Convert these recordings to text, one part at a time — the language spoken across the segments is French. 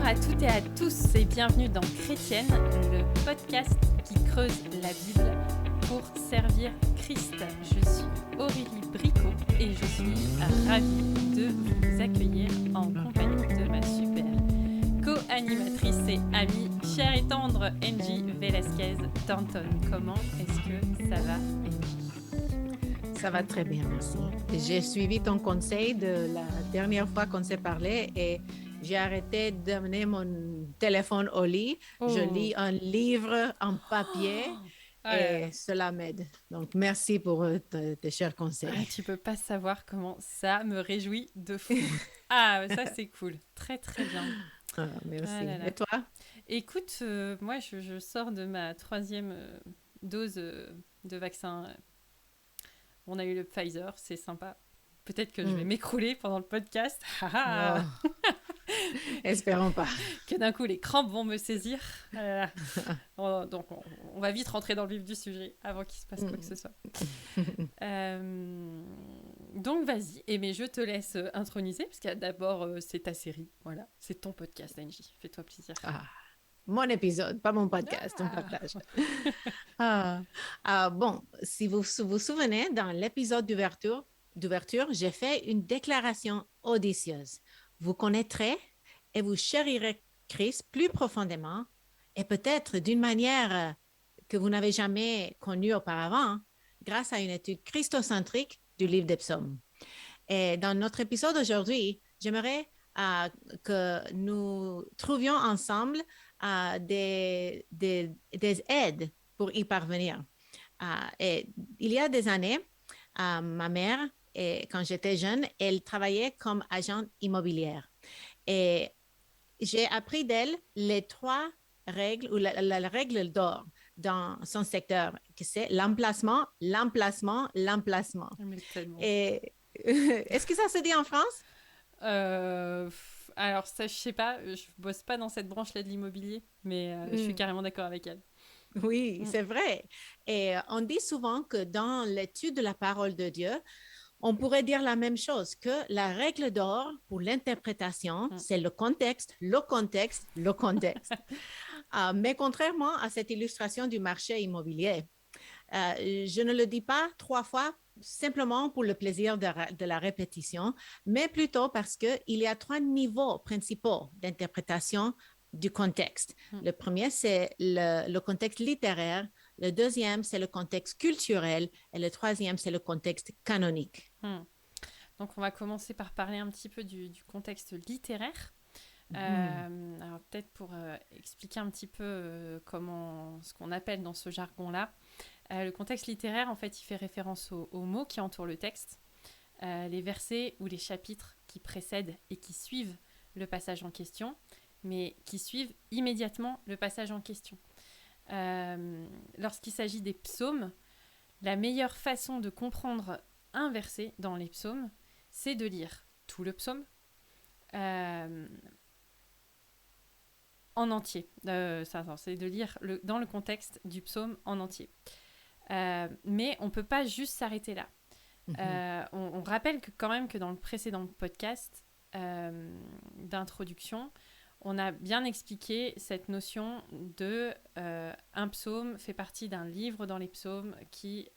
à toutes et à tous et bienvenue dans Chrétienne, le podcast qui creuse la Bible pour servir Christ. Je suis Aurélie Bricot et je suis ravie de vous accueillir en compagnie de ma super co-animatrice et amie chère et tendre Angie Velasquez Danton. Comment est-ce que ça va, Angie? Ça va très bien, merci. J'ai suivi ton conseil de la dernière fois qu'on s'est parlé et j'ai arrêté d'amener mon téléphone au lit. Je lis un livre en papier et cela m'aide. Donc, merci pour tes chers conseils. Tu peux pas savoir comment ça me réjouit de fou. Ah, ça c'est cool. Très très bien. Merci. Et toi? Écoute, moi je sors de ma 3e dose de vaccin. On a eu le Pfizer, c'est sympa. Peut-être que je vais m'écrouler pendant le podcast. Espérons pas. Que d'un coup les crampes vont me saisir. Donc on va vite rentrer dans le vif du sujet avant qu'il se passe quoi que ce soit. Donc vas-y, mais je te laisse introniser parce que d'abord c'est ta série. Voilà, c'est ton podcast, Angie. Fais-toi plaisir. Mon épisode, pas mon podcast, on partage. Bon, si vous vous souvenez, dans l'épisode d'ouverture, j'ai fait une déclaration audacieuse. Vous connaîtrez et vous chérirez Christ plus profondément et peut-être d'une manière que vous n'avez jamais connue auparavant, grâce à une étude christocentrique du livre des psaumes. Et dans notre épisode aujourd'hui, j'aimerais que nous trouvions ensemble des aides pour y parvenir. Et il y a des années, ma mère, quand j'étais jeune, elle travaillait comme agente immobilière. Et j'ai appris d'elle les 3 règles ou la règle d'or dans son secteur, que c'est l'emplacement, l'emplacement, l'emplacement. Et est-ce que ça se dit en France? Alors ça, je sais pas, je bosse pas dans cette branche-là de l'immobilier, mais je suis carrément d'accord avec elle. Oui, c'est vrai. Et on dit souvent que dans l'étude de la parole de Dieu, on pourrait dire la même chose, que la règle d'or pour l'interprétation, c'est le contexte, le contexte, le contexte. Mais contrairement à cette illustration du marché immobilier, je ne le dis pas 3 fois simplement pour le plaisir de la répétition, mais plutôt parce qu'il y a 3 niveaux principaux d'interprétation du contexte. Le premier, c'est le contexte littéraire. Le deuxième, c'est le contexte culturel. Et le troisième, c'est le contexte canonique. Donc, on va commencer par parler un petit peu du contexte littéraire. Alors, peut-être pour expliquer un petit peu ce qu'on appelle dans ce jargon-là. Le contexte littéraire, en fait, il fait référence aux mots qui entourent le texte, les versets ou les chapitres qui précèdent et qui suivent le passage en question, mais qui suivent immédiatement le passage en question. Lorsqu'il s'agit des psaumes, la meilleure façon de comprendre un verset dans les psaumes, c'est de lire tout le psaume en entier. C'est de lire dans le contexte du psaume en entier. Mais on ne peut pas juste s'arrêter là. On rappelle quand même que dans le précédent podcast d'introduction, on a bien expliqué cette notion de un psaume fait partie d'un livre dans les psaumes et qu'il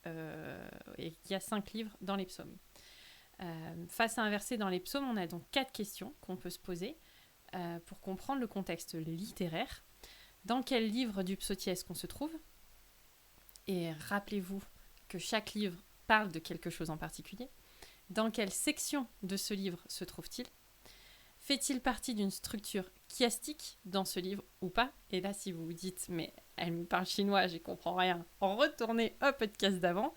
y a 5 livres dans les psaumes. Face à un verset dans les psaumes, on a donc 4 questions qu'on peut se poser pour comprendre le contexte littéraire. Dans quel livre du psautier est-ce qu'on se trouve ? Et rappelez-vous que chaque livre parle de quelque chose en particulier. Dans quelle section de ce livre se trouve-t-il ? Fait-il partie d'une structure chiastique dans ce livre ou pas ? Et là, si vous vous dites, mais elle me parle chinois, j'y comprends rien, retournez au podcast d'avant.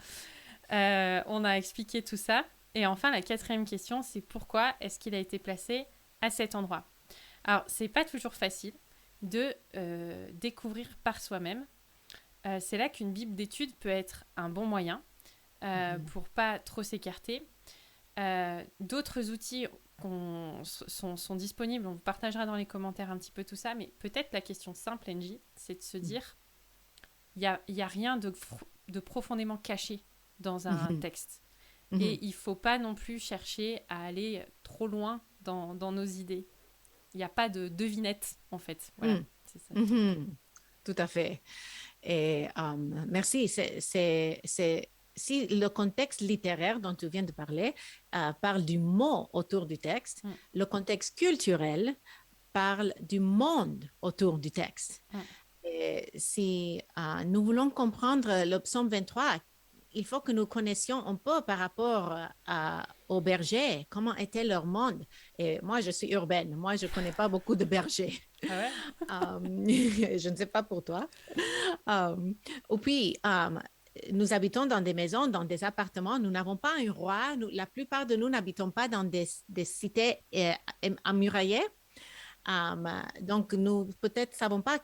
On a expliqué tout ça. Et enfin, la 4e question, c'est pourquoi est-ce qu'il a été placé à cet endroit ? Alors, c'est pas toujours facile de découvrir par soi-même. C'est là qu'une bible d'études peut être un bon moyen pour pas trop s'écarter. D'autres outils sont disponibles, on vous partagera dans les commentaires un petit peu tout ça, mais peut-être la question simple, Angie, c'est de se dire il y a rien de profondément caché dans un texte. Et il faut pas non plus chercher à aller trop loin dans nos idées. Il n'y a pas de devinette, en fait. Voilà, c'est ça. Tout à fait. Et merci. Si le contexte littéraire dont tu viens de parler parle du mot autour du texte, le contexte culturel parle du monde autour du texte. Et si nous voulons comprendre le psaume 23, il faut que nous connaissions un peu par rapport aux bergers, comment était leur monde. Et moi, je suis urbaine. Moi, je ne connais pas beaucoup de bergers. Ah ouais? Je ne sais pas pour toi. Ou puis, nous habitons dans des maisons, dans des appartements. Nous n'avons pas un roi. La plupart de nous n'habitons pas dans des cités emmuraillées. Donc, nous peut-être savons pas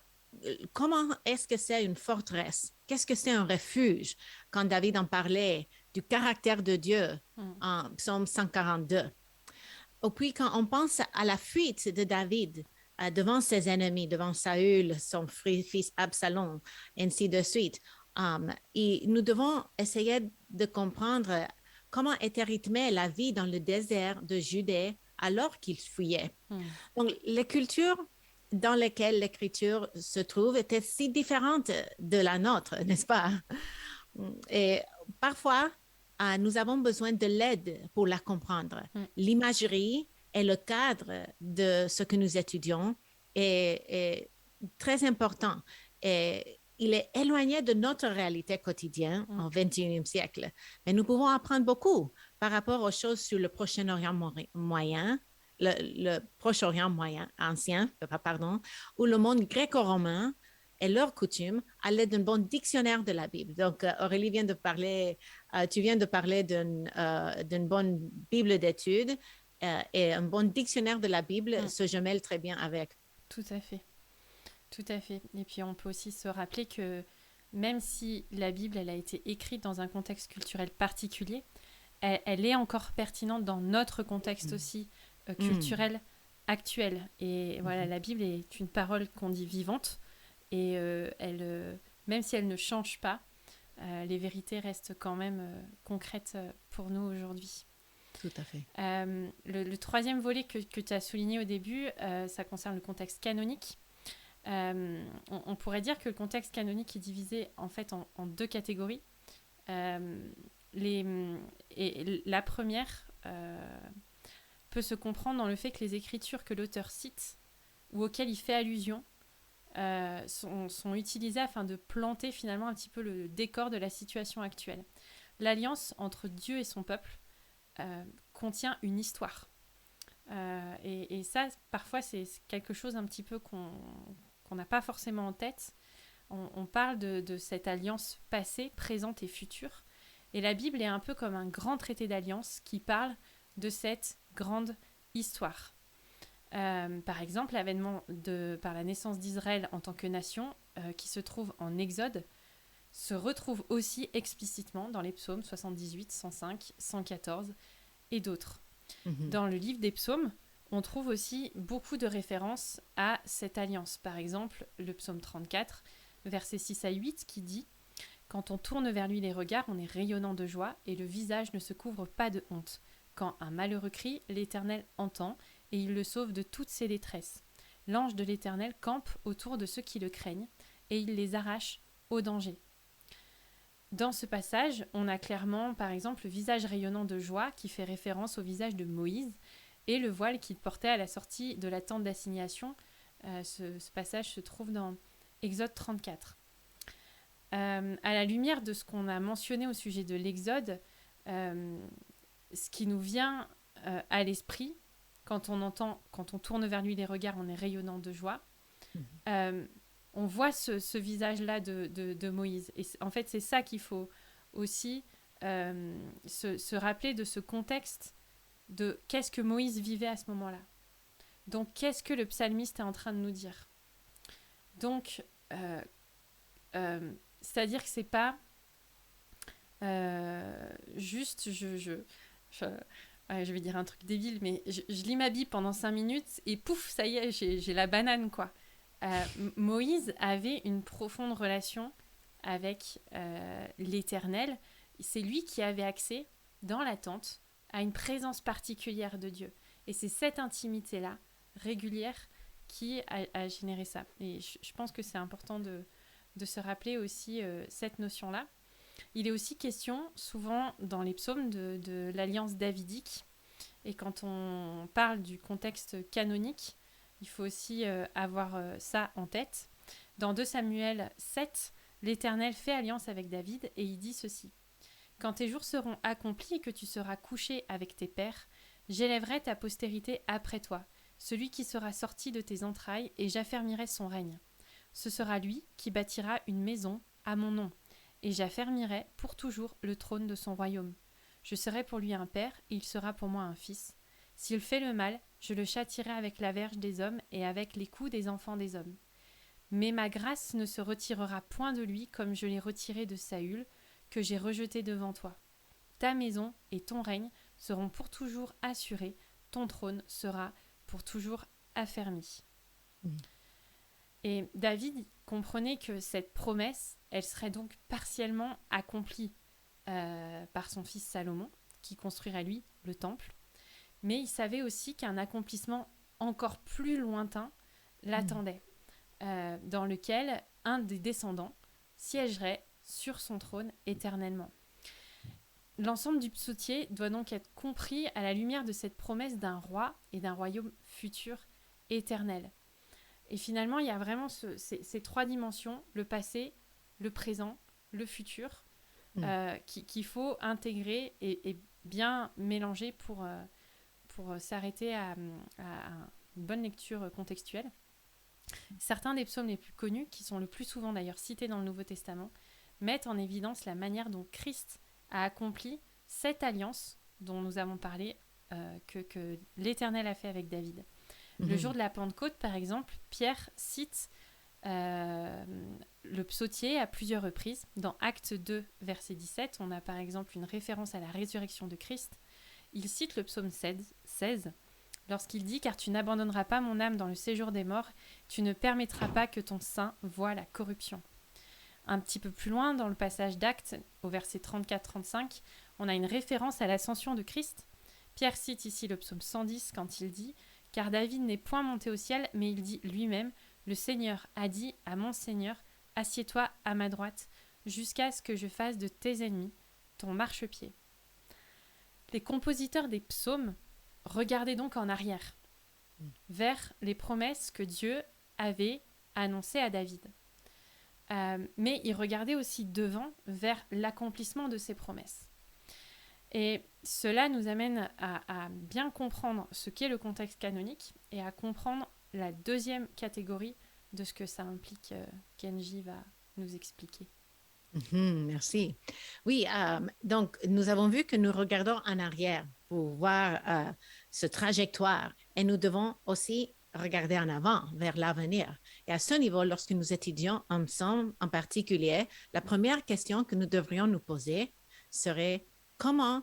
comment est-ce que c'est une forteresse. Qu'est-ce que c'est un refuge? Quand David en parlait du caractère de Dieu en Psaume 142. Et puis, quand on pense à la fuite de David devant ses ennemis, devant Saül, son fils Absalom, ainsi de suite, et nous devons essayer de comprendre comment était rythmée la vie dans le désert de Judée alors qu'il fuyait. Donc, les cultures dans lesquelles l'écriture se trouve étaient si différentes de la nôtre, n'est-ce pas? Et parfois, nous avons besoin de l'aide pour la comprendre. L'imagerie et le cadre de ce que nous étudions est très important. Et il est éloigné de notre réalité quotidienne au XXIe siècle. Mais nous pouvons apprendre beaucoup par rapport aux choses sur le Proche-Orient moyen, le Proche-Orient moyen, ancien, pardon, ou le monde gréco-romain et leurs coutumes à l'aide d'un bon dictionnaire de la Bible. Donc, Aurélie vient de parler, tu viens de parler d'une bonne Bible d'études et un bon dictionnaire de la Bible se gemelle très bien avec. Tout à fait. Tout à fait. Et puis, on peut aussi se rappeler que même si la Bible, elle a été écrite dans un contexte culturel particulier, elle est encore pertinente dans notre contexte aussi culturel actuel. Et voilà, la Bible est une parole qu'on dit vivante. Et même si elle ne change pas, les vérités restent quand même concrètes pour nous aujourd'hui. Tout à fait. Le troisième volet que tu as souligné au début, ça concerne le contexte canonique. On pourrait dire que le contexte canonique est divisé en fait en deux catégories. Et la première peut se comprendre dans le fait que les écritures que l'auteur cite ou auxquelles il fait allusion sont utilisées afin de planter finalement un petit peu le décor de la situation actuelle. L'alliance entre Dieu et son peuple contient une histoire. Et ça, parfois, c'est quelque chose un petit peu qu'on n'a pas forcément en tête. On parle de cette alliance passée, présente et future. Et la Bible est un peu comme un grand traité d'alliance qui parle de cette grande histoire. Par exemple, l'avènement par la naissance d'Israël en tant que nation, qui se trouve en Exode, se retrouve aussi explicitement dans les psaumes 78, 105, 114 et d'autres. Dans le livre des psaumes, on trouve aussi beaucoup de références à cette alliance. Par exemple, le psaume 34, versets 6 à 8, qui dit « Quand on tourne vers lui les regards, on est rayonnant de joie et le visage ne se couvre pas de honte. Quand un malheureux crie, l'Éternel entend et il le sauve de toutes ses détresses. L'ange de l'Éternel campe autour de ceux qui le craignent et il les arrache au danger. » Dans ce passage, on a clairement, par exemple, le visage rayonnant de joie qui fait référence au visage de Moïse et le voile qu'il portait à la sortie de la tente d'assignation. Ce passage se trouve dans Exode 34. À la lumière de ce qu'on a mentionné au sujet de l'Exode, ce qui nous vient à l'esprit, quand on tourne vers lui les regards, on est rayonnant de joie. On voit ce visage-là de Moïse. Et en fait, c'est ça qu'il faut aussi se rappeler de ce contexte de qu'est-ce que Moïse vivait à ce moment-là. Donc, qu'est-ce que le psalmiste est en train de nous dire? Donc, c'est-à-dire que c'est pas juste, je vais dire un truc débile, mais je lis ma Bible pendant 5 minutes et pouf, ça y est, j'ai la banane, quoi. Moïse avait une profonde relation avec l'Éternel. C'est lui qui avait accès, dans la tente, à une présence particulière de Dieu. Et c'est cette intimité-là, régulière qui a généré ça. Et je pense que c'est important de se rappeler aussi cette notion-là. Il est aussi question, souvent dans les psaumes, de l'alliance davidique. Et quand on parle du contexte canonique, il faut aussi avoir ça en tête. Dans 2 Samuel 7, l'Éternel fait alliance avec David et il dit ceci. « Quand tes jours seront accomplis et que tu seras couché avec tes pères, j'élèverai ta postérité après toi, celui qui sera sorti de tes entrailles, et j'affermirai son règne. Ce sera lui qui bâtira une maison à mon nom, et j'affermirai pour toujours le trône de son royaume. Je serai pour lui un père, et il sera pour moi un fils. S'il fait le mal, je le châtierai avec la verge des hommes et avec les coups des enfants des hommes. Mais ma grâce ne se retirera point de lui comme je l'ai retirée de Saül, que j'ai rejeté devant toi. Ta maison et ton règne seront pour toujours assurés, ton trône sera pour toujours affermi. » Et David comprenait que cette promesse, elle serait donc partiellement accomplie par son fils Salomon, qui construirait lui le temple. Mais il savait aussi qu'un accomplissement encore plus lointain l'attendait, dans lequel un des descendants siégerait sur son trône éternellement. L'ensemble du psautier doit donc être compris à la lumière de cette promesse d'un roi et d'un royaume futur éternel. Et finalement, il y a vraiment ces 3 dimensions, le passé, le présent, le futur, qu'il faut intégrer et bien mélanger pour s'arrêter à une bonne lecture contextuelle. Certains des psaumes les plus connus, qui sont le plus souvent d'ailleurs cités dans le Nouveau Testament, mettent en évidence la manière dont Christ a accompli cette alliance dont nous avons parlé, que l'Éternel a fait avec David. Le jour de la Pentecôte, par exemple, Pierre cite le psautier à plusieurs reprises. Dans Actes 2, verset 17, on a par exemple une référence à la résurrection de Christ. Il cite le psaume 16, lorsqu'il dit « Car tu n'abandonneras pas mon âme dans le séjour des morts, tu ne permettras pas que ton sein voie la corruption. » Un petit peu plus loin, dans le passage d'Actes, au verset 34-35, on a une référence à l'ascension de Christ. Pierre cite ici le psaume 110 quand il dit « Car David n'est point monté au ciel, mais il dit lui-même « Le Seigneur a dit à mon Seigneur, assieds-toi à ma droite, jusqu'à ce que je fasse de tes ennemis ton marchepied. » Les compositeurs des psaumes regardaient donc en arrière, vers les promesses que Dieu avait annoncées à David. Mais ils regardaient aussi devant, vers l'accomplissement de ces promesses. Et cela nous amène à bien comprendre ce qu'est le contexte canonique et à comprendre la deuxième catégorie de ce que ça implique. Kenji va nous expliquer. Merci. Oui, donc nous avons vu que nous regardons en arrière pour voir ce trajectoire et nous devons aussi regarder en avant, vers l'avenir. Et à ce niveau, lorsque nous étudions un psaume en particulier, la première question que nous devrions nous poser serait comment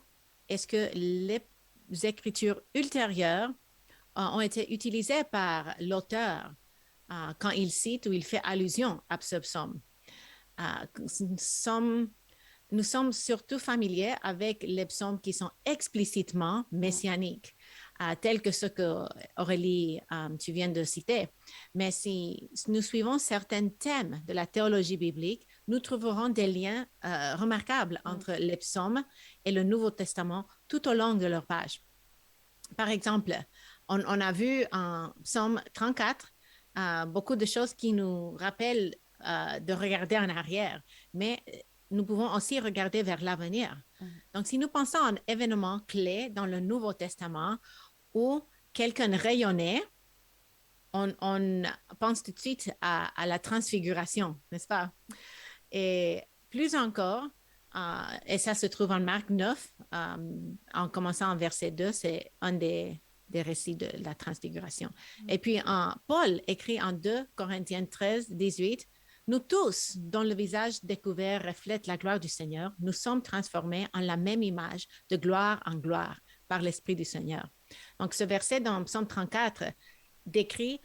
est-ce que les écritures ultérieures ont été utilisées par l'auteur quand il cite ou il fait allusion à ce psaume. Nous sommes surtout familiers avec les psaumes qui sont explicitement messianiques, tels que ceux que Aurélie, tu viens de citer. Mais si nous suivons certains thèmes de la théologie biblique, nous trouverons des liens remarquables entre les psaumes et le Nouveau Testament tout au long de leur page. Par exemple, on a vu en psaume 34 beaucoup de choses qui nous rappellent de regarder en arrière, mais nous pouvons aussi regarder vers l'avenir. Donc, si nous pensons à un événement clé dans le Nouveau Testament où quelqu'un rayonnait, on pense tout de suite à la transfiguration, n'est-ce pas? Et plus encore, et ça se trouve en Marc 9, en commençant en verset 2, c'est un des récits de la transfiguration. Et puis, Paul écrit en 2 Corinthiens 13, 18, « Nous tous, dont le visage découvert reflète la gloire du Seigneur, nous sommes transformés en la même image, de gloire en gloire, par l'Esprit du Seigneur. » Donc, ce verset dans Psaume 34 décrit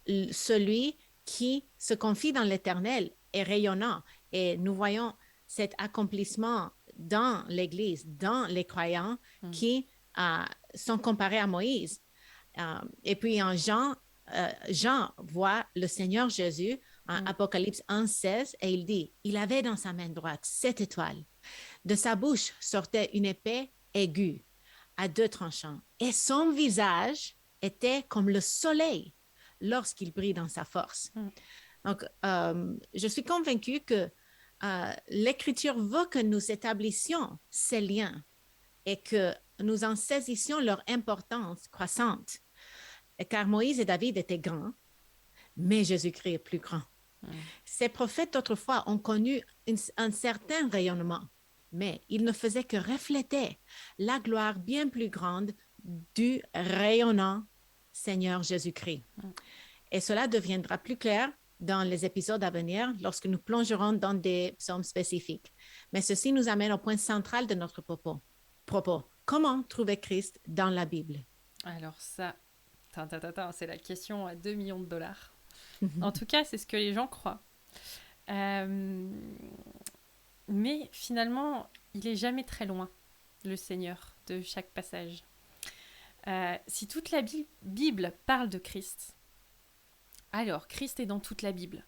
celui qui se confie dans l'Éternel est rayonnant. Et nous voyons cet accomplissement dans l'Église, dans les croyants qui sont comparés à Moïse. Et puis Jean voit le Seigneur Jésus en Apocalypse 1,16 et il dit, il avait dans sa main droite 7 étoiles. De sa bouche sortait une épée aiguë à 2 tranchants et son visage était comme le soleil lorsqu'il brille dans sa force. Donc, je suis convaincue que l'Écriture veut que nous établissions ces liens et que nous en saisissions leur importance croissante. Car Moïse et David étaient grands, mais Jésus-Christ est plus grand. Ces prophètes autrefois ont connu un certain rayonnement, mais ils ne faisaient que refléter la gloire bien plus grande du rayonnant Seigneur Jésus-Christ. Et cela deviendra plus clair dans les épisodes à venir lorsque nous plongerons dans des psaumes spécifiques. Mais ceci nous amène au point central de notre propos. Comment trouver Christ dans la Bible? Alors ça, c'est la question à 2 millions de dollars. En tout cas, c'est ce que les gens croient. Mais finalement, il est jamais très loin, le Seigneur, de chaque passage. Si toute la Bible parle de Christ, alors Christ est dans toute la Bible.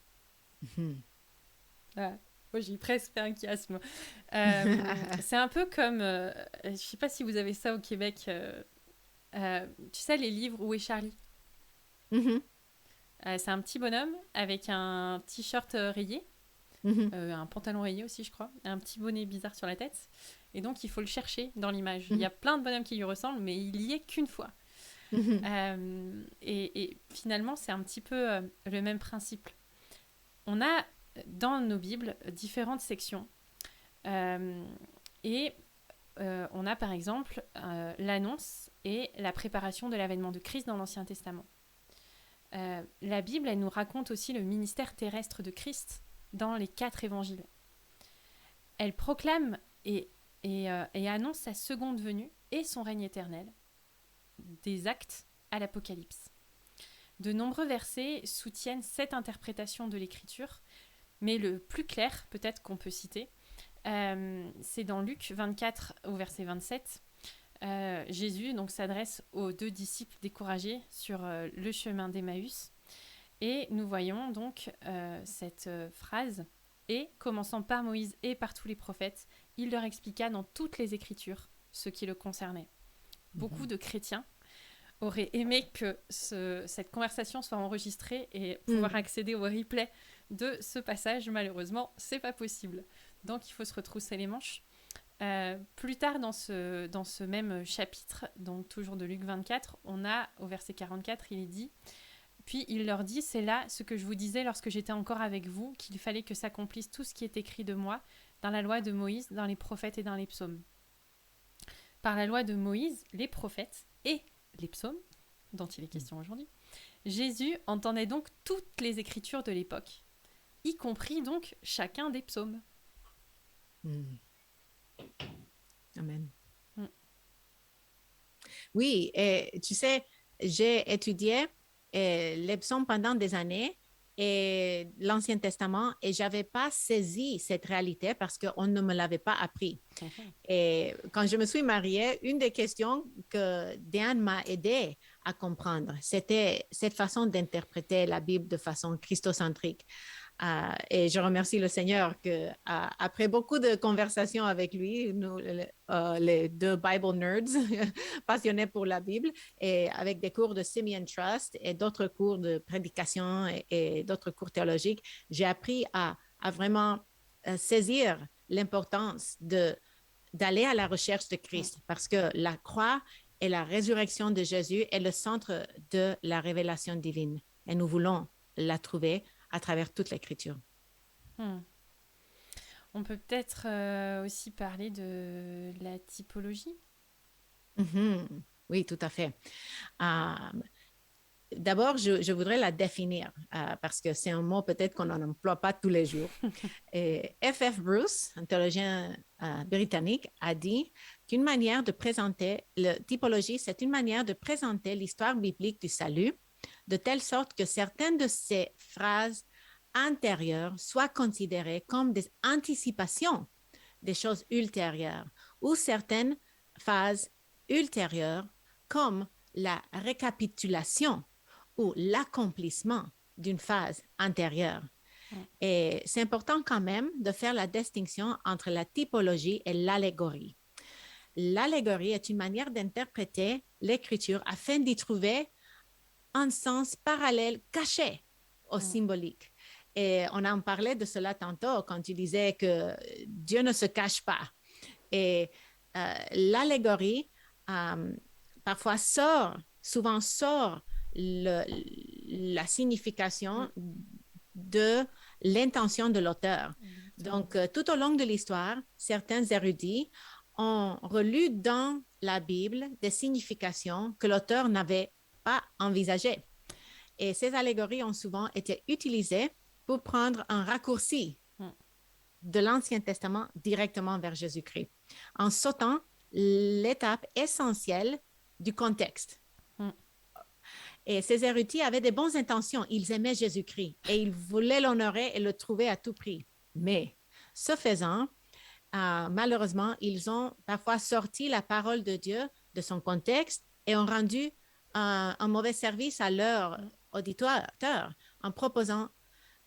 J'ai presque fait un chiasme. C'est un peu comme, je ne sais pas si vous avez ça au Québec, tu sais les livres Où est Charlie? C'est un petit bonhomme avec un t-shirt rayé, un pantalon rayé aussi je crois, un petit bonnet bizarre sur la tête, et donc il faut le chercher dans l'image. Il y a plein de bonhommes qui lui ressemblent, mais il y est qu'une fois. Et finalement c'est un petit peu le même principe. On a dans nos Bibles différentes sections, et on a par exemple l'annonce et la préparation de l'avènement de Christ dans l'Ancien Testament. La Bible, elle nous raconte aussi le ministère terrestre de Christ dans les 4 évangiles. Elle proclame et annonce sa seconde venue et son règne éternel, des Actes à l'Apocalypse. De nombreux versets soutiennent cette interprétation de l'Écriture, mais le plus clair, peut-être qu'on peut citer, c'est dans Luc 24 au verset 27. Jésus donc s'adresse aux 2 disciples découragés sur le chemin d'Emmaüs, et nous voyons donc cette phrase: et commençant par Moïse et par tous les prophètes, il leur expliqua dans toutes les Écritures ce qui le concernait. Beaucoup de chrétiens auraient aimé que cette conversation soit enregistrée et pouvoir accéder au replay de ce passage. Malheureusement, c'est pas possible. Donc il faut se retrousser les manches. Plus tard dans ce même chapitre, donc toujours de Luc 24, on a au verset 44, il est dit: puis il leur dit, c'est là ce que je vous disais lorsque j'étais encore avec vous, qu'il fallait que s'accomplisse tout ce qui est écrit de moi dans la loi de Moïse, dans les prophètes et dans les psaumes. Par la loi de Moïse, les prophètes et les psaumes, dont il est question aujourd'hui, Jésus entendait donc toutes les écritures de l'époque, y compris donc chacun des psaumes. Amen. Oui, et tu sais, j'ai étudié les psaumes pendant des années et l'Ancien Testament, et je n'avais pas saisi cette réalité parce qu'on ne me l'avait pas appris. Et quand je me suis mariée, une des questions que Diane m'a aidé à comprendre, c'était cette façon d'interpréter la Bible de façon christocentrique. Et je remercie le Seigneur qu'après beaucoup de conversations avec lui, nous, les 2 Bible nerds passionnés pour la Bible, et avec des cours de Simeon Trust et d'autres cours de prédication et d'autres cours théologiques, j'ai appris à vraiment saisir l'importance d'aller à la recherche de Christ, parce que la croix et la résurrection de Jésus est le centre de la révélation divine. Et nous voulons la trouver à travers toute l'Écriture. On peut peut-être aussi parler de la typologie. Oui, tout à fait. D'abord, je voudrais la définir parce que c'est un mot peut-être qu'on n'en emploie pas tous les jours. Et F.F. Bruce, un théologien britannique, a dit qu'une manière de présenter la typologie, c'est une manière de présenter l'histoire biblique du salut de telle sorte que certaines de ces phrases antérieures soient considérées comme des anticipations des choses ultérieures, ou certaines phases ultérieures comme la récapitulation ou l'accomplissement d'une phase antérieure. Et c'est important quand même de faire la distinction entre la typologie et l'allégorie. L'allégorie est une manière d'interpréter l'écriture afin d'y trouver un sens parallèle caché au symbolique. Et on en parlait de cela tantôt quand tu disais que Dieu ne se cache pas. Et l'allégorie parfois souvent sort la signification de l'intention de l'auteur. Donc, tout au long de l'histoire, certains érudits ont relu dans la Bible des significations que l'auteur n'avait pas envisagées. Et ces allégories ont souvent été utilisées pour prendre un raccourci de l'Ancien Testament directement vers Jésus-Christ, en sautant l'étape essentielle du contexte. Et ces érudits avaient de bonnes intentions. Ils aimaient Jésus-Christ et ils voulaient l'honorer et le trouver à tout prix. Mais, ce faisant, malheureusement, ils ont parfois sorti la parole de Dieu de son contexte et ont rendu un mauvais service à leur auditoire en proposant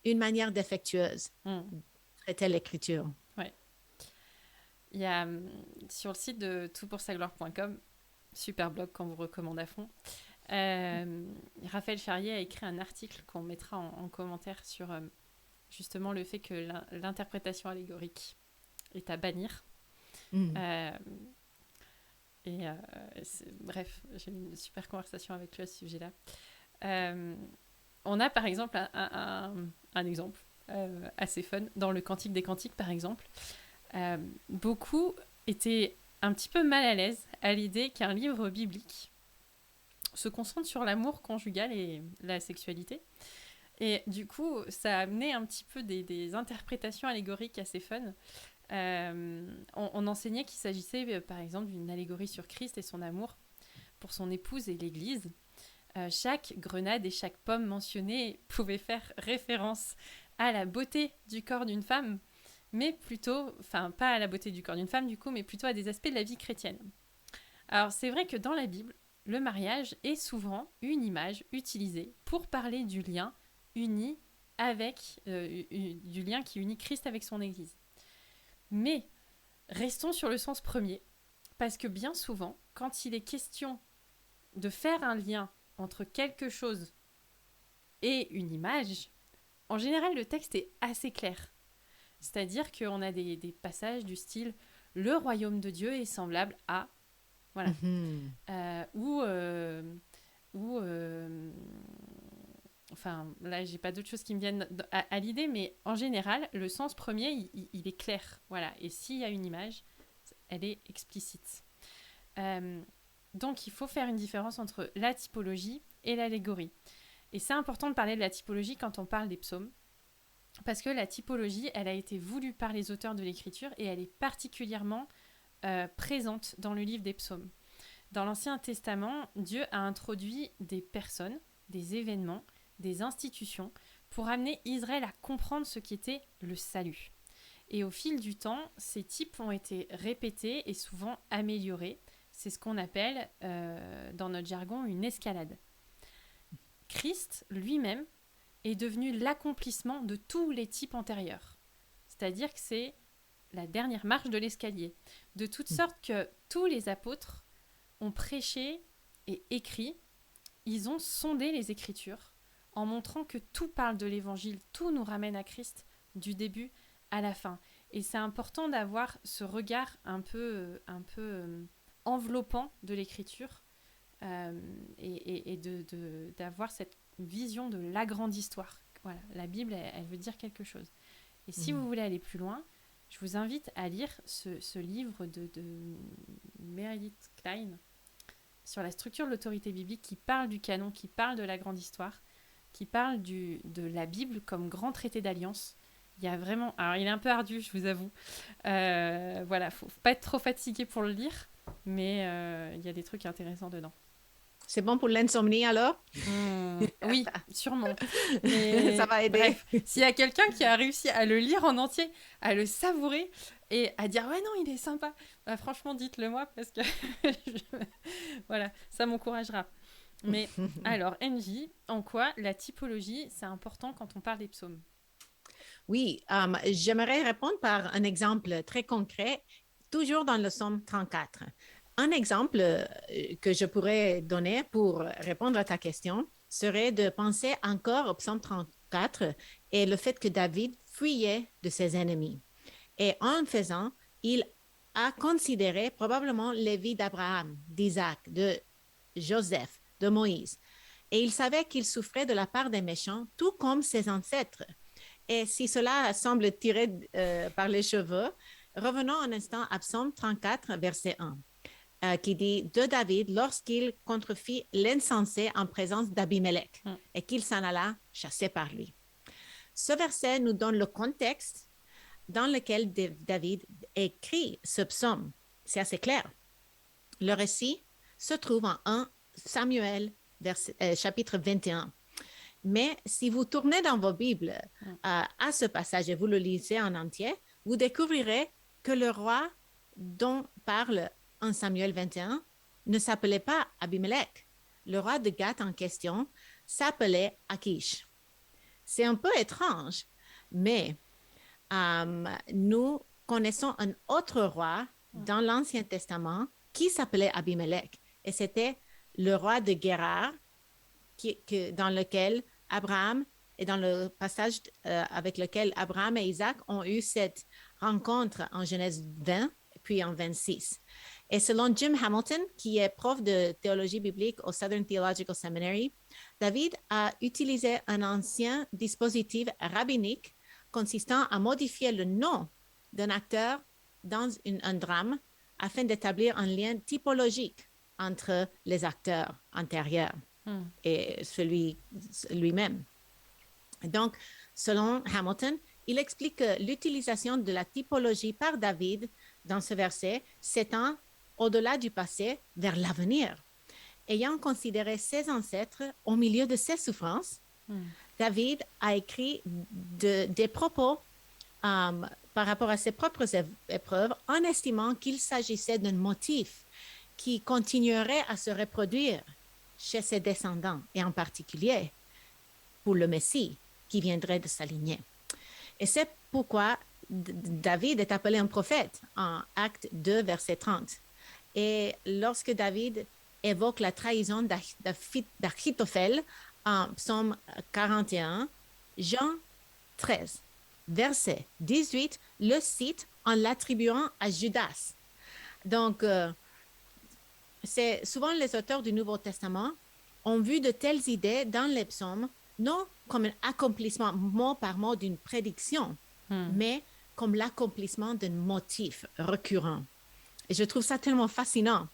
une manière défectueuse de traiter l'écriture. Ouais. Il y a sur le site de toutpoursagloire.com, super blog qu'on vous recommande à fond, Raphaël Charrier a écrit un article qu'on mettra en commentaire sur justement le fait que l'interprétation allégorique est à bannir. Bref, j'ai eu une super conversation avec lui à ce sujet-là. On a par exemple un exemple assez fun dans le Cantique des Cantiques, par exemple. Beaucoup étaient un petit peu mal à l'aise à l'idée qu'un livre biblique se concentre sur l'amour conjugal et la sexualité. Et du coup, ça a amené un petit peu des interprétations allégoriques assez fun. On enseignait qu'il s'agissait, par exemple, d'une allégorie sur Christ et son amour pour son épouse et l'Église. Chaque grenade et chaque pomme mentionnée pouvait faire référence à la beauté du corps d'une femme, mais plutôt, enfin, pas à la beauté du corps d'une femme, du coup, mais plutôt à des aspects de la vie chrétienne. Alors, c'est vrai que dans la Bible, le mariage est souvent une image utilisée pour parler du lien uni avec du lien qui unit Christ avec son Église. Mais restons sur le sens premier, parce que bien souvent, quand il est question de faire un lien entre quelque chose et une image, en général, le texte est assez clair. C'est-à-dire qu'on a des passages du style « Le royaume de Dieu est semblable à… » Voilà. Enfin, là, j'ai pas d'autres choses qui me viennent à l'idée, mais en général, le sens premier, il est clair. Voilà. Et s'il y a une image, elle est explicite. Donc, il faut faire une différence entre la typologie et l'allégorie. Et c'est important de parler de la typologie quand on parle des psaumes, parce que la typologie, elle a été voulue par les auteurs de l'écriture et elle est particulièrement présente dans le livre des psaumes. Dans l'Ancien Testament, Dieu a introduit des personnes, des événements, des institutions pour amener Israël à comprendre ce qu'était le salut. Et au fil du temps, ces types ont été répétés et souvent améliorés. C'est ce qu'on appelle, dans notre jargon, une escalade. Christ, lui-même, est devenu l'accomplissement de tous les types antérieurs. C'est-à-dire que c'est la dernière marche de l'escalier. De toute sorte que tous les apôtres ont prêché et écrit, ils ont sondé les Écritures en montrant que tout parle de l'Évangile, tout nous ramène à Christ du début à la fin. Et c'est important d'avoir ce regard un peu enveloppant de l'Écriture et d'avoir cette vision de la grande histoire. Voilà, la Bible, elle veut dire quelque chose. Et si vous voulez aller plus loin, je vous invite à lire ce livre de Meredith Kline sur la structure de l'autorité biblique qui parle du canon, qui parle de la grande histoire, qui parle de la Bible comme grand traité d'alliance. Il y a vraiment... Alors, il est un peu ardu, je vous avoue. Voilà, faut pas être trop fatigué pour le lire, mais il y a des trucs intéressants dedans. C'est bon pour l'insomnie alors? Oui, sûrement. Mais Ça va aider. bref, s'il y a quelqu'un qui a réussi à le lire en entier, à le savourer et à dire ouais non il est sympa, bah, franchement dites-le moi parce que voilà, ça m'encouragera. Mais alors NJ, en quoi la typologie c'est important quand on parle des psaumes? Oui, j'aimerais répondre par un exemple très concret, toujours dans le psaume 34. Un exemple que je pourrais donner pour répondre à ta question serait de penser encore au psaume 34 et le fait que David fuyait de ses ennemis. Et en le faisant, il a considéré probablement les vies d'Abraham, d'Isaac, de Joseph, de Moïse. Et il savait qu'il souffrait de la part des méchants, tout comme ses ancêtres. Et si cela semble tiré par les cheveux, revenons un instant à Psaume 34, verset 1, qui dit de David lorsqu'il contrefit l'insensé en présence d'Abimelech et qu'il s'en alla chassé par lui. Ce verset nous donne le contexte dans lequel David écrit ce psaume. C'est assez clair. Le récit se trouve en 1 Samuel, chapitre 21. Mais si vous tournez dans vos Bibles à ce passage et vous le lisez en entier, vous découvrirez que le roi dont parle 1 Samuel 21 ne s'appelait pas Abimelech. Le roi de Gath en question s'appelait Akish. C'est un peu étrange, mais nous connaissons un autre roi dans l'Ancien Testament qui s'appelait Abimelech. Et c'était le roi de Guérar, dans lequel Abraham, et dans le passage avec lequel Abraham et Isaac ont eu cette rencontre en Genèse 20, puis en 26. Et selon Jim Hamilton, qui est prof de théologie biblique au Southern Theological Seminary, David a utilisé un ancien dispositif rabbinique consistant à modifier le nom d'un acteur dans un drame afin d'établir un lien typologique entre les acteurs antérieurs et celui lui-même. Donc, selon Hamilton, il explique que l'utilisation de la typologie par David dans ce verset s'étend au-delà du passé vers l'avenir. Ayant considéré ses ancêtres au milieu de ses souffrances, David a écrit des propos par rapport à ses propres épreuves en estimant qu'il s'agissait d'un motif qui continuerait à se reproduire chez ses descendants et en particulier pour le Messie qui viendrait de sa lignée. Et c'est pourquoi David est appelé un prophète en Acte 2, verset 30. Et lorsque David évoque la trahison d'Achitophel en Psaume 41, Jean 13, verset 18, le cite en l'attribuant à Judas. Donc, c'est souvent les auteurs du Nouveau Testament ont vu de telles idées dans les psaumes, non comme un accomplissement mot par mot d'une prédiction, mais comme l'accomplissement d'un motif récurrent. Et je trouve ça tellement fascinant.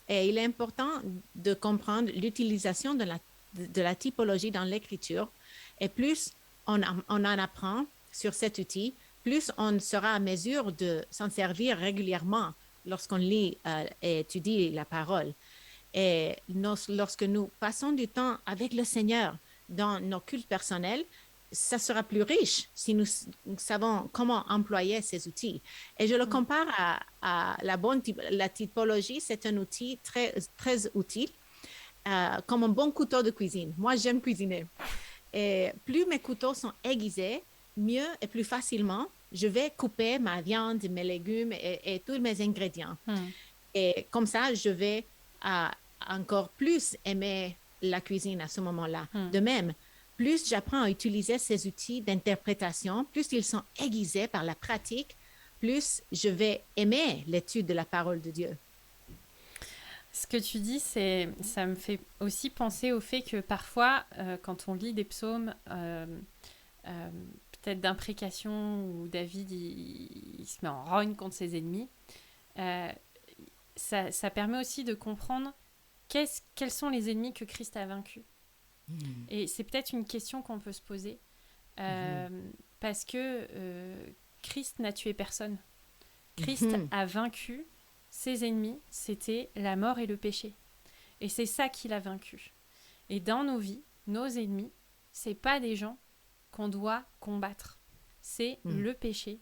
Et il est important de comprendre l'utilisation de la typologie dans l'écriture. Et plus on en apprend sur cet outil, plus on sera à mesure de s'en servir régulièrement lorsqu'on lit et étudie la parole. Et lorsque nous passons du temps avec le Seigneur dans nos cultes personnels, ça sera plus riche si nous savons comment employer ces outils. Et je le compare à la typologie, c'est un outil très, très utile, comme un bon couteau de cuisine. Moi, j'aime cuisiner. Et plus mes couteaux sont aiguisés, mieux et plus facilement, je vais couper ma viande, mes légumes et tous mes ingrédients. Et comme ça, je vais encore plus aimer la cuisine à ce moment-là. De même, plus j'apprends à utiliser ces outils d'interprétation, plus ils sont aiguisés par la pratique, plus je vais aimer l'étude de la parole de Dieu. Ce que tu dis, ça me fait aussi penser au fait que parfois, quand on lit des psaumes, peut-être d'imprécation, où David il se met en rogne contre ses ennemis, ça permet aussi de comprendre quels sont les ennemis que Christ a vaincus. Et c'est peut-être une question qu'on peut se poser, parce que Christ n'a tué personne. Christ a vaincu ses ennemis, c'était la mort et le péché. Et c'est ça qu'il a vaincu. Et dans nos vies, nos ennemis, c'est pas des gens qu'on doit combattre. C'est le péché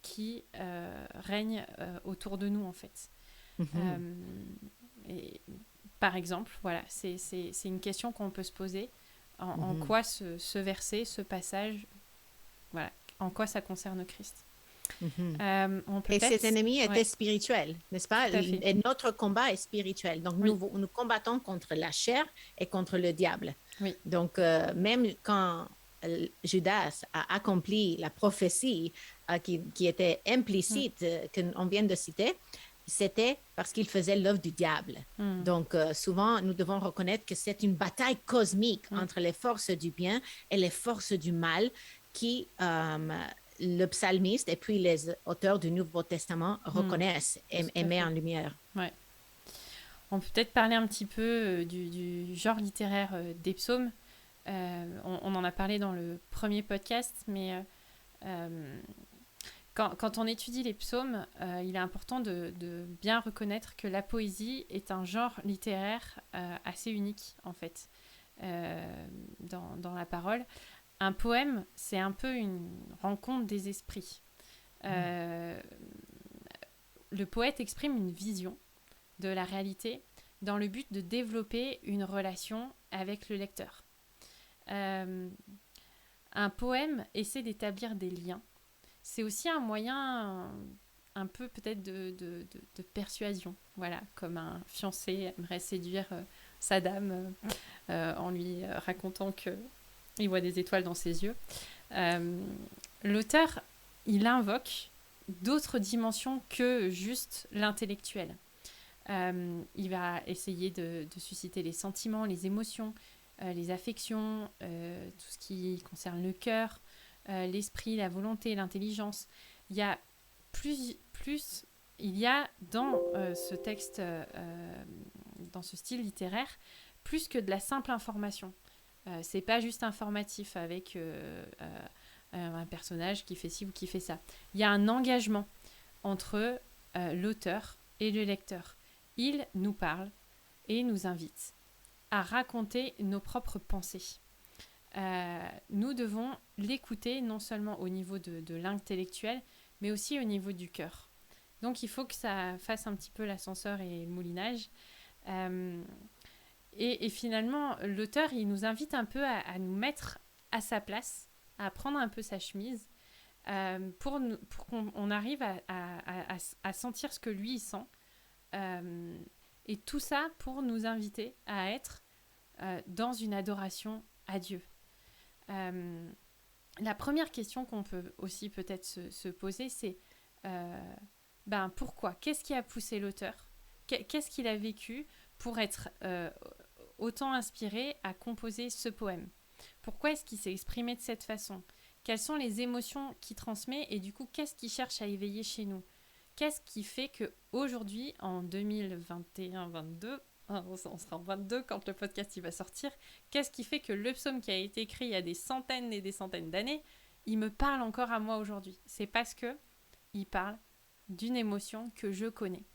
qui règne autour de nous, en fait. Et, par exemple, voilà, c'est une question qu'on peut se poser. En quoi ce verset, ce passage, voilà, en quoi ça concerne Christ. Et cet ennemi était spirituel, n'est-ce pas? Tout à fait. Et notre combat est spirituel. Donc, nous combattons contre la chair et contre le diable. Oui. Donc, même quand Judas a accompli la prophétie qui était implicite, qu'on vient de citer, c'était parce qu'il faisait l'œuvre du diable. Donc, souvent, nous devons reconnaître que c'est une bataille cosmique entre les forces du bien et les forces du mal qui, le psalmiste et puis les auteurs du Nouveau Testament reconnaissent et mettent en lumière. Ouais. On peut peut-être parler un petit peu du genre littéraire des psaumes. On en a parlé dans le premier podcast, mais quand on étudie les psaumes, il est important de bien reconnaître que la poésie est un genre littéraire assez unique, en fait, dans la parole. Un poème, c'est un peu une rencontre des esprits. Le poète exprime une vision de la réalité dans le but de développer une relation avec le lecteur. Un poème essaie d'établir des liens. C'est aussi un moyen un peu peut-être de persuasion, voilà, comme un fiancé aimerait séduire sa dame en lui racontant qu'il voit des étoiles dans ses yeux. L'auteur, il invoque d'autres dimensions que juste l'intellectuel. Il va essayer de susciter les sentiments, les émotions, les affections, tout ce qui concerne le cœur, l'esprit, la volonté, l'intelligence. Il y a il y a dans ce texte, dans ce style littéraire, plus que de la simple information. C'est pas juste informatif avec un personnage qui fait ci ou qui fait ça. Il y a un engagement entre l'auteur et le lecteur. Il nous parle et nous invite à raconter nos propres pensées. Nous devons l'écouter non seulement au niveau de l'intellectuel, mais aussi au niveau du cœur. Donc il faut que ça fasse un petit peu l'ascenseur et le moulinage. Et finalement, l'auteur, il nous invite un peu à nous mettre à sa place, à prendre un peu sa chemise, pour qu'on arrive à sentir ce que lui, il sent. Et tout ça pour nous inviter à être dans une adoration à Dieu. La première question qu'on peut aussi peut-être se poser, c'est pourquoi ? Qu'est-ce qui a poussé l'auteur ? Qu'est-ce qu'il a vécu pour être autant inspiré à composer ce poème ? Pourquoi est-ce qu'il s'est exprimé de cette façon ? Quelles sont les émotions qu'il transmet et du coup, qu'est-ce qu'il cherche à éveiller chez nous ? Qu'est-ce qui fait qu'aujourd'hui, en 2021-22, on sera en 22 quand le podcast il va sortir, qu'est-ce qui fait que le psaume qui a été écrit il y a des centaines et des centaines d'années, il me parle encore à moi aujourd'hui ? C'est parce que il parle d'une émotion que je connais.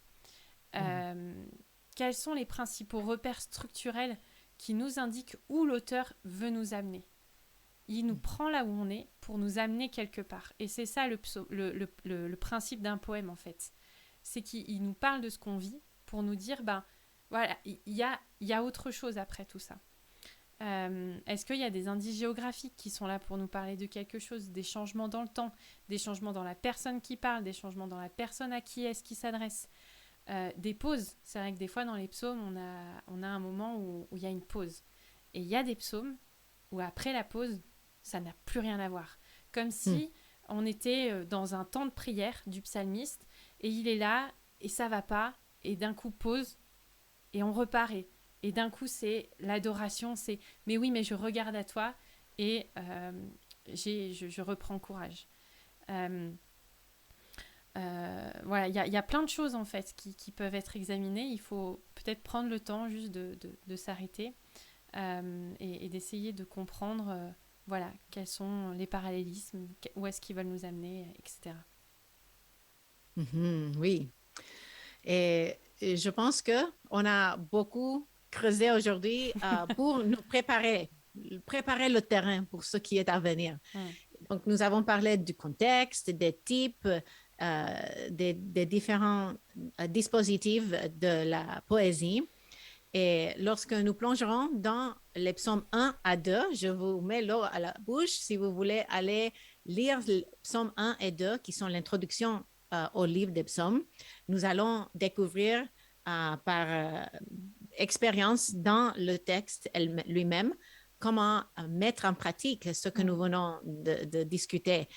Quels sont les principaux repères structurels qui nous indiquent où l'auteur veut nous amener ? Il nous prend là où on est pour nous amener quelque part. Et c'est ça le principe d'un poème, en fait. C'est qu'il nous parle de ce qu'on vit pour nous dire, voilà, il y a autre chose après tout ça. Est-ce qu'il y a des indices géographiques qui sont là pour nous parler de quelque chose, des changements dans le temps, des changements dans la personne qui parle, des changements dans la personne à qui est-ce qui s'adresse, des pauses. C'est vrai que des fois, dans les psaumes, on a un moment où il y a une pause. Et il y a des psaumes où après la pause, ça n'a plus rien à voir. Comme si on était dans un temps de prière du psalmiste et il est là et ça va pas et d'un coup pause et on repart et d'un coup c'est l'adoration, c'est mais oui mais je regarde à toi et je reprends courage. Voilà, il y a plein de choses en fait qui peuvent être examinées. Il faut peut-être prendre le temps juste de s'arrêter et d'essayer de comprendre voilà, quels sont les parallélismes, où est-ce qu'ils veulent nous amener, etc. Oui. Et je pense qu'on a beaucoup creuser aujourd'hui pour nous préparer le terrain pour ce qui est à venir. Donc, nous avons parlé du contexte, des types, des différents dispositifs de la poésie. Et lorsque nous plongerons dans les psaumes 1 à 2, je vous mets l'eau à la bouche si vous voulez aller lire les psaumes 1 et 2, qui sont l'introduction au livre des psaumes. Nous allons découvrir par expérience dans le texte lui-même comment mettre en pratique ce que nous venons de discuter.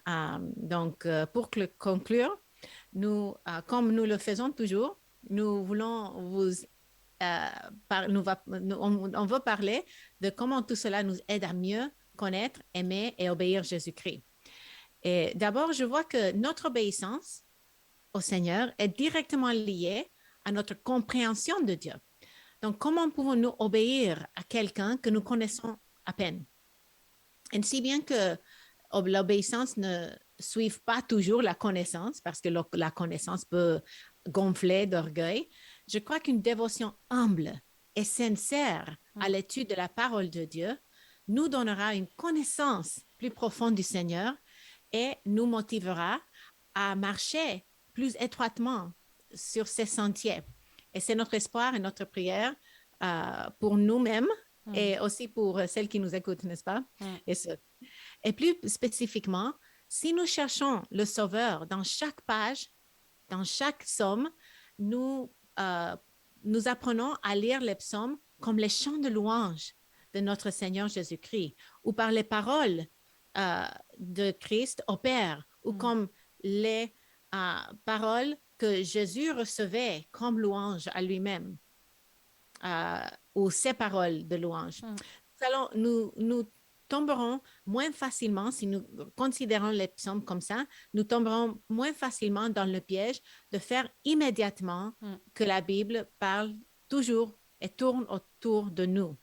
Donc, pour conclure, comme nous le faisons toujours, nous voulons on veut parler de comment tout cela nous aide à mieux connaître, aimer et obéir Jésus-Christ. Et d'abord, je vois que notre obéissance au Seigneur est directement liée à notre compréhension de Dieu. Donc, comment pouvons-nous obéir à quelqu'un que nous connaissons à peine? Et si bien que l'obéissance ne suive pas toujours la connaissance, parce que la connaissance peut gonfler d'orgueil, je crois qu'une dévotion humble et sincère à l'étude de la parole de Dieu nous donnera une connaissance plus profonde du Seigneur et nous motivera à marcher plus étroitement sur ces sentiers. Et c'est notre espoir et notre prière pour nous-mêmes et aussi pour celles qui nous écoutent, n'est-ce pas? Et plus spécifiquement, si nous cherchons le Sauveur dans chaque page, dans chaque psaume, nous apprenons à lire les psaumes comme les chants de louange de notre Seigneur Jésus-Christ, ou par les paroles de Christ au Père, ou comme les paroles que Jésus recevait comme louange à lui-même, ou ses paroles de louange. Nous tomberons moins facilement, si nous considérons les psaumes comme ça, nous tomberons moins facilement dans le piège de faire immédiatement que la Bible parle toujours et tourne autour de nous.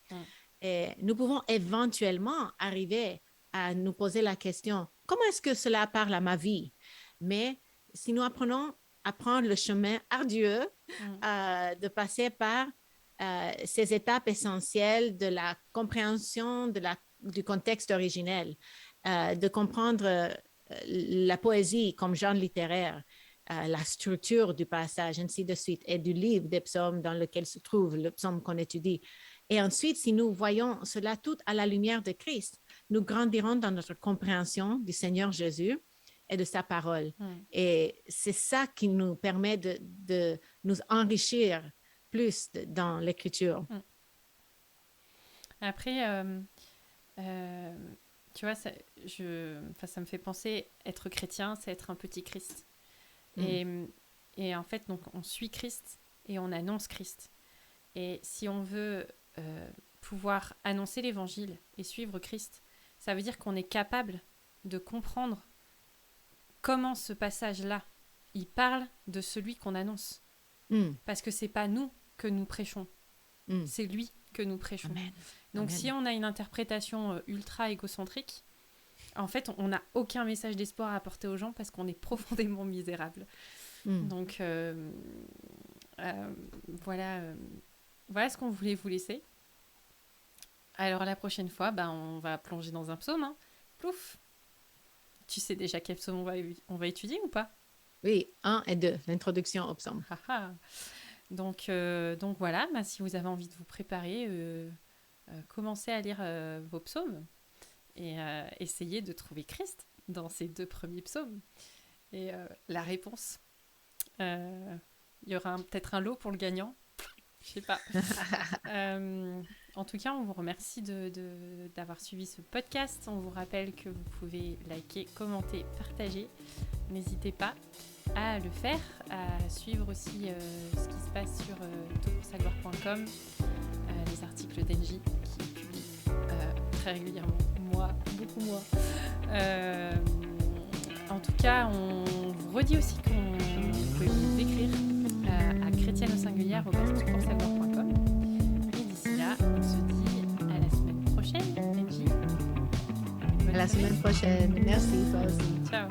Et nous pouvons éventuellement arriver à nous poser la question, comment est-ce que cela parle à ma vie? Mais si nous apprenons à prendre le chemin ardueux de passer par ces étapes essentielles de la compréhension du contexte originel, de comprendre la poésie comme genre littéraire, la structure du passage, ainsi de suite, et du livre des psaumes dans lequel se trouve le psaume qu'on étudie. Et ensuite, si nous voyons cela tout à la lumière de Christ, nous grandirons dans notre compréhension du Seigneur Jésus et de sa parole. Et c'est ça qui nous permet de nous enrichir plus dans l'écriture. Après, tu vois, ça me fait penser, être chrétien, c'est être un petit Christ. Et en fait, donc, on suit Christ et on annonce Christ. Et si on veut pouvoir annoncer l'Évangile et suivre Christ, ça veut dire qu'on est capable de comprendre comment ce passage-là, il parle de celui qu'on annonce. Parce que c'est pas nous que nous prêchons, c'est lui que nous prêchons. Amen. Donc Amen. si on a une interprétation ultra égocentrique, en fait, on n'a aucun message d'espoir à apporter aux gens parce qu'on est profondément misérable. Donc voilà ce qu'on voulait vous laisser. Alors la prochaine fois, on va plonger dans un psaume. Plouf. Tu sais déjà quel psaume on va étudier ou pas? Oui, 1 et 2, l'introduction au psaume. Donc voilà, si vous avez envie de vous préparer, commencez à lire vos psaumes et essayez de trouver Christ dans ces 2 premiers psaumes. Et la réponse, il y aura peut-être un lot pour le gagnant. Je sais pas. En tout cas, on vous remercie d'avoir suivi ce podcast. On vous rappelle que vous pouvez liker, commenter, partager. N'hésitez pas à le faire, à suivre aussi ce qui se passe sur toutpoursagloire.com, les articles d'Engie qui publient très régulièrement, beaucoup moi. En tout cas, on vous redit aussi qu'on peut nous écrire à chrétienne-au-singulière@toutpoursagloire.com. Et d'ici là, on se dit à la semaine prochaine, Engie. À la semaine prochaine. Merci, toi aussi. Ciao.